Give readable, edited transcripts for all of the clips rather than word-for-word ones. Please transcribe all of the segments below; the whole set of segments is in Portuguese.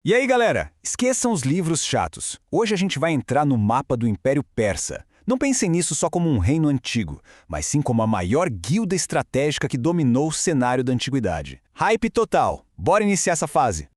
E aí, galera? Esqueçam os livros chatos. Hoje a gente vai entrar no mapa do Império Persa. Não pensem nisso só como um reino antigo, mas sim como a maior guilda estratégica que dominou o cenário da antiguidade. Hype total! Bora iniciar essa fase!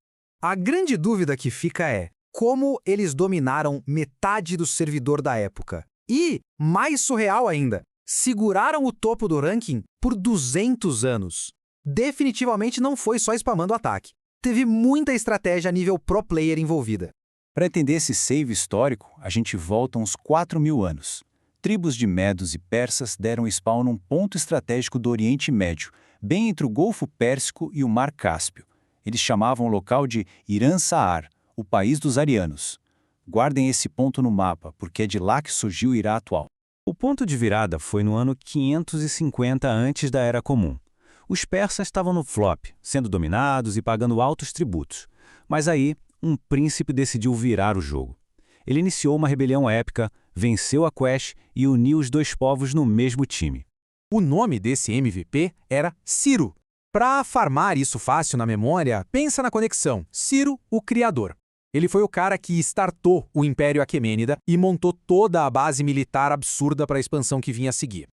A grande dúvida que fica é como eles dominaram metade do servidor da época. E, mais surreal ainda, seguraram o topo do ranking por 200 anos. Definitivamente não foi só spamando o ataque. Teve muita estratégia a nível pro player envolvida. Para entender esse save histórico, a gente volta uns 4.000 anos. Tribos de medos e persas deram spawn num ponto estratégico do Oriente Médio, bem entre o Golfo Pérsico e o Mar Cáspio. Eles chamavam o local de Irã-Sa'ar, o país dos arianos. Guardem esse ponto no mapa, porque é de lá que surgiu o Irã atual. O ponto de virada foi no ano 550 antes da Era Comum. Os persas estavam no flop, sendo dominados e pagando altos tributos. Mas aí, um príncipe decidiu virar o jogo. Ele iniciou uma rebelião épica, venceu a Quest e uniu os dois povos no mesmo time. O nome desse MVP era Ciro. Para farmar isso fácil na memória, pensa na conexão Ciro, o Criador. Ele foi o cara que startou o Império Aquemênida e montou toda a base militar absurda para a expansão que vinha a seguir.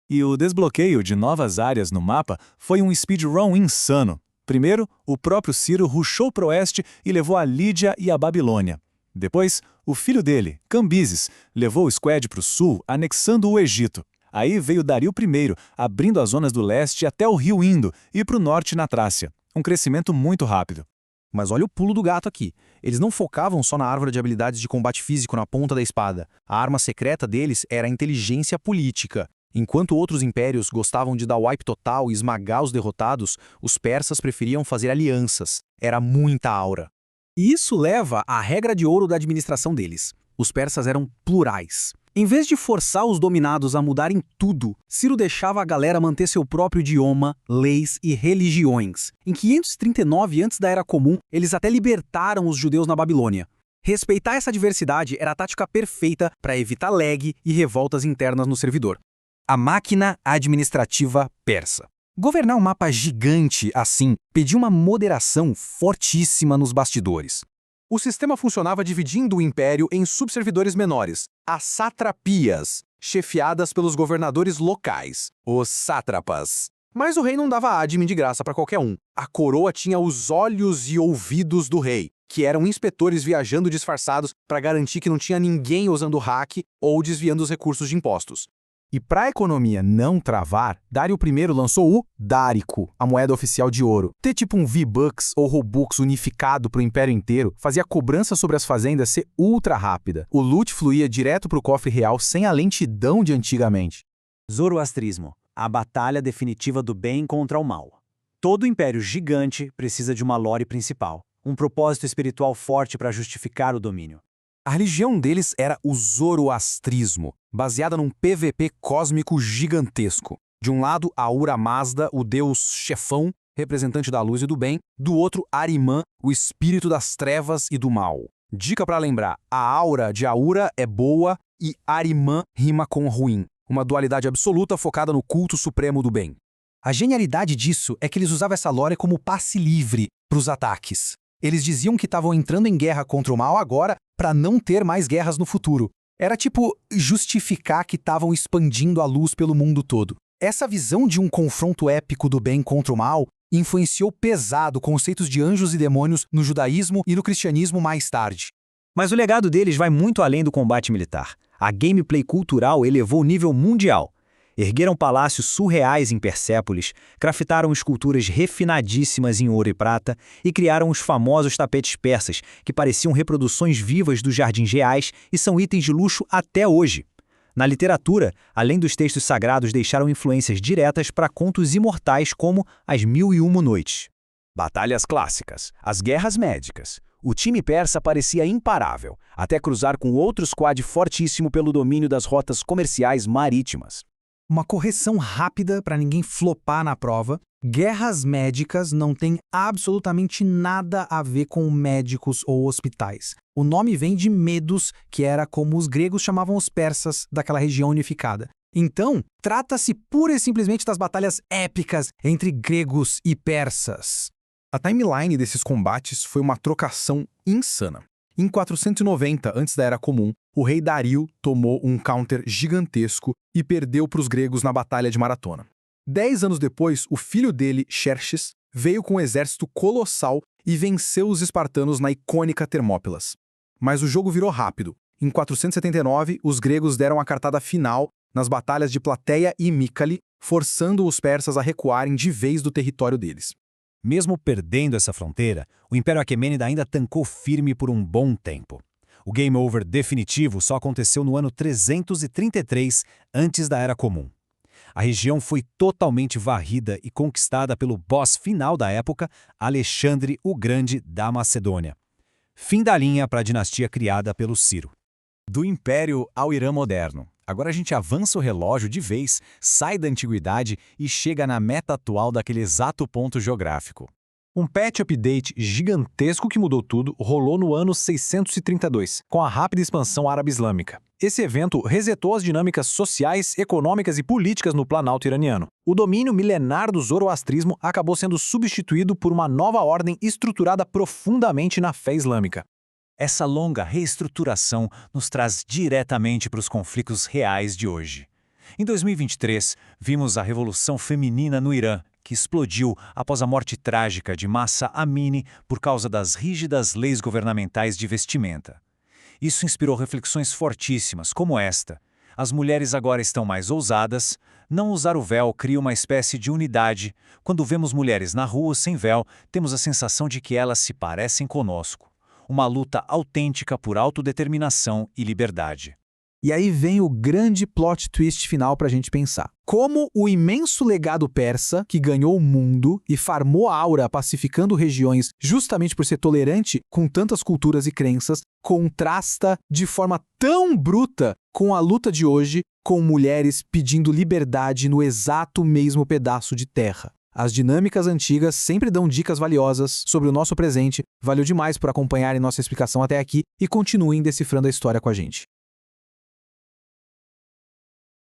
E o desbloqueio de novas áreas no mapa foi um speedrun insano. Primeiro, o próprio Ciro rushou para o oeste e levou a Lídia e a Babilônia. Depois, o filho dele, Cambises, levou o squad para o sul, anexando o Egito. Aí veio Dario I, abrindo as zonas do leste até o rio Indo e para o norte na Trácia. Um crescimento muito rápido. Mas olha o pulo do gato aqui. Eles não focavam só na árvore de habilidades de combate físico na ponta da espada. A arma secreta deles era a inteligência política. Enquanto outros impérios gostavam de dar wipe total e esmagar os derrotados, os persas preferiam fazer alianças. Era muita aura. E isso leva à regra de ouro da administração deles. Os persas eram plurais. Em vez de forçar os dominados a mudarem tudo, Ciro deixava a galera manter seu próprio idioma, leis e religiões. Em 539 antes da Era Comum, eles até libertaram os judeus na Babilônia. Respeitar essa diversidade era a tática perfeita para evitar lag e revoltas internas no servidor. A máquina administrativa persa. Governar um mapa gigante assim pedia uma moderação fortíssima nos bastidores. O sistema funcionava dividindo o império em subservidores menores, as satrapias, chefiadas pelos governadores locais, os sátrapas. Mas o rei não dava admin de graça para qualquer um. A coroa tinha os olhos e ouvidos do rei, que eram inspetores viajando disfarçados para garantir que não tinha ninguém usando hack ou desviando os recursos de impostos. E para a economia não travar, Dario I lançou o Dárico, a moeda oficial de ouro. Ter tipo um V-Bucks ou Robux unificado para o império inteiro fazia a cobrança sobre as fazendas ser ultra rápida. O loot fluía direto para o cofre real sem a lentidão de antigamente. Zoroastrismo, a batalha definitiva do bem contra o mal. Todo império gigante precisa de uma lore principal, um propósito espiritual forte para justificar o domínio. A religião deles era o zoroastrismo, baseada num PVP cósmico gigantesco. De um lado, Ahura Mazda, o deus chefão, representante da luz e do bem. Do outro, Ahriman, o espírito das trevas e do mal. Dica para lembrar, a aura de Ahura é boa e Ahriman rima com ruim. Uma dualidade absoluta focada no culto supremo do bem. A genialidade disso é que eles usavam essa lore como passe livre para os ataques. Eles diziam que estavam entrando em guerra contra o mal agora para não ter mais guerras no futuro. Era tipo justificar que estavam expandindo a luz pelo mundo todo. Essa visão de um confronto épico do bem contra o mal influenciou pesado conceitos de anjos e demônios no judaísmo e no cristianismo mais tarde. Mas o legado deles vai muito além do combate militar. A gameplay cultural elevou o nível mundial. Ergueram palácios surreais em Persépolis, craftaram esculturas refinadíssimas em ouro e prata e criaram os famosos tapetes persas, que pareciam reproduções vivas dos jardins reais e são itens de luxo até hoje. Na literatura, além dos textos sagrados, deixaram influências diretas para contos imortais como As Mil e Uma Noites. Batalhas clássicas, as guerras médicas. O time persa parecia imparável, até cruzar com outro squad fortíssimo pelo domínio das rotas comerciais marítimas. Uma correção rápida para ninguém flopar na prova. Guerras médicas não têm absolutamente nada a ver com médicos ou hospitais. O nome vem de Medos, que era como os gregos chamavam os persas daquela região unificada. Então, trata-se pura e simplesmente das batalhas épicas entre gregos e persas. A timeline desses combates foi uma trocação insana. Em 490 antes da Era Comum, o rei Dario tomou um counter gigantesco e perdeu para os gregos na Batalha de Maratona. 10 anos depois, o filho dele, Xerxes, veio com um exército colossal e venceu os espartanos na icônica Termópilas. Mas o jogo virou rápido. Em 479, os gregos deram a cartada final nas batalhas de Plateia e Mícale, forçando os persas a recuarem de vez do território deles. Mesmo perdendo essa fronteira, o Império Aquemênida ainda tancou firme por um bom tempo. O game over definitivo só aconteceu no ano 333, antes da Era Comum. A região foi totalmente varrida e conquistada pelo boss final da época, Alexandre o Grande da Macedônia. Fim da linha para a dinastia criada pelo Ciro. Do Império ao Irã moderno. Agora a gente avança o relógio de vez, sai da antiguidade e chega na meta atual daquele exato ponto geográfico. Um patch update gigantesco que mudou tudo rolou no ano 632, com a rápida expansão árabe-islâmica. Esse evento resetou as dinâmicas sociais, econômicas e políticas no Planalto iraniano. O domínio milenar do zoroastrismo acabou sendo substituído por uma nova ordem estruturada profundamente na fé islâmica. Essa longa reestruturação nos traz diretamente para os conflitos reais de hoje. Em 2023, vimos a Revolução Feminina no Irã, que explodiu após a morte trágica de Mahsa Amini por causa das rígidas leis governamentais de vestimenta. Isso inspirou reflexões fortíssimas, como esta. As mulheres agora estão mais ousadas, não usar o véu cria uma espécie de unidade. Quando vemos mulheres na rua sem véu, temos a sensação de que elas se parecem conosco. Uma luta autêntica por autodeterminação e liberdade. E aí vem o grande plot twist final para a gente pensar. Como o imenso legado persa, que ganhou o mundo e farmou a aura pacificando regiões justamente por ser tolerante com tantas culturas e crenças, contrasta de forma tão bruta com a luta de hoje, com mulheres pedindo liberdade no exato mesmo pedaço de terra. As dinâmicas antigas sempre dão dicas valiosas sobre o nosso presente. Valeu demais por acompanharem nossa explicação até aqui e continuem decifrando a história com a gente.